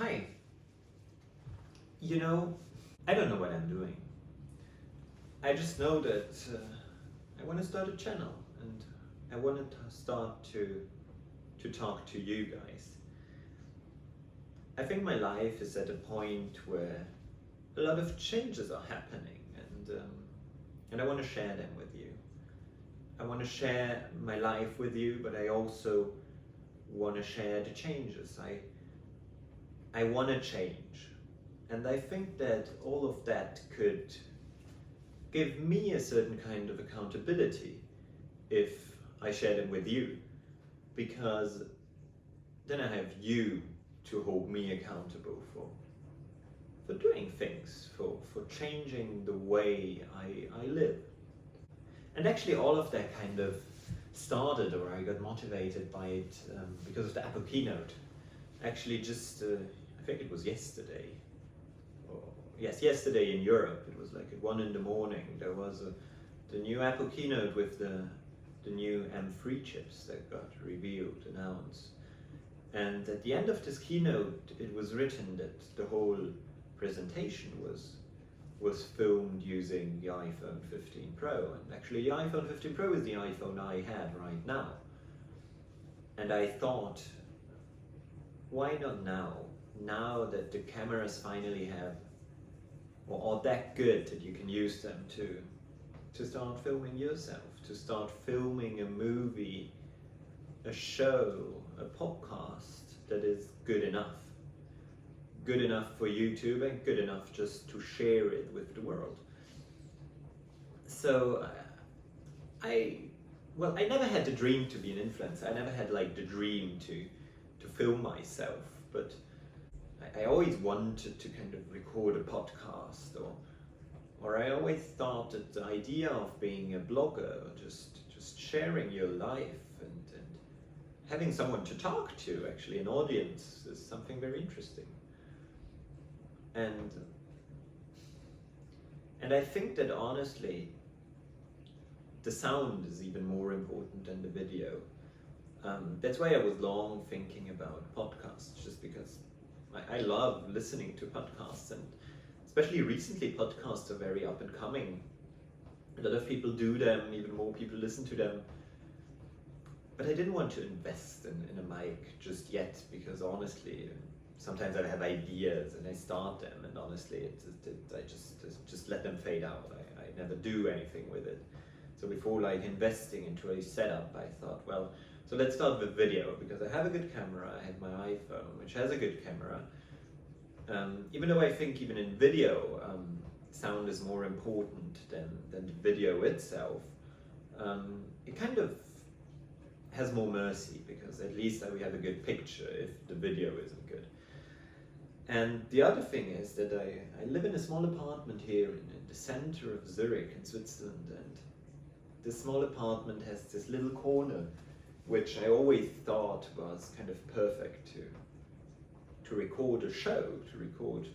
Hi. You know, I don't know what I'm doing. I just know that I want to start a channel and I want to start to talk to you guys. I think my life is at a point where a lot of changes are happening and I want to share them with you. I want to share my life with you, but I also want to share the changes. I want to change. And I think that all of that could give me a certain kind of accountability if I share them with you, because then I have you to hold me accountable for doing things, for changing the way I live. And actually all of that kind of started, or I got motivated by it because of the Apple keynote. Actually just, I think it was yesterday. Yes, yesterday in Europe, it was like at 1 in the morning, there was the new Apple keynote with the new M3 chips that got revealed, announced. And at the end of this keynote, it was written that the whole presentation was filmed using the iPhone 15 Pro. And actually the iPhone 15 Pro is the iPhone I have right now. And I thought, why not now? Now that the cameras finally have or are that good that you can use them to start filming yourself, to start filming a movie, a show, a podcast that is good enough. Good enough for YouTube and good enough just to share it with the world. So I never had the dream to be an influencer. I never had like the dream to film myself, but I always wanted to kind of record a podcast, or I always thought that the idea of being a blogger, just sharing your life and having someone to talk to, actually an audience, is something very interesting. And I think that honestly, the sound is even more important than the video. That's why I was long thinking about podcasts, just because I love listening to podcasts, and especially recently podcasts are very up and coming. A lot of people do them, even more people listen to them. But I didn't want to invest in a mic just yet, because honestly, sometimes I have ideas and I start them, and honestly, I just let them fade out. I never do anything with it. So before like investing into a setup, I thought, well, so let's start with video, because I have a good camera. I have my iPhone, which has a good camera. Even though I think even in video, sound is more important than the video itself, it kind of has more mercy, because at least we have a good picture if the video isn't good. And the other thing is that I live in a small apartment here in the center of Zurich in Switzerland, and this small apartment has this little corner which I always thought was kind of perfect to record a show, to record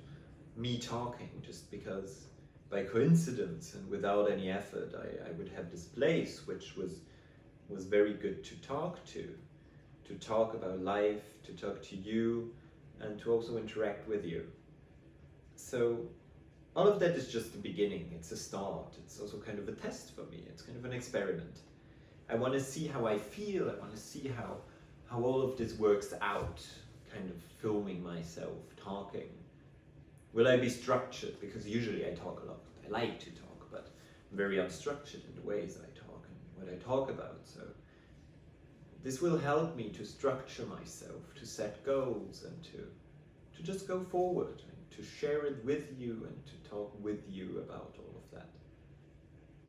me talking, just because by coincidence and without any effort I would have this place which was very good to talk about life, to talk to you, and to also interact with you. So all of that is just the beginning, it's a start, it's also kind of a test for me, it's kind of an experiment. I want to see how I feel, I want to see how all of this works out, kind of filming myself, talking. Will I be structured? Because usually I talk a lot, I like to talk, but I'm very unstructured in the ways I talk and what I talk about. So this will help me to structure myself, to set goals, and to just go forward, and to share it with you and to talk with you about all of that.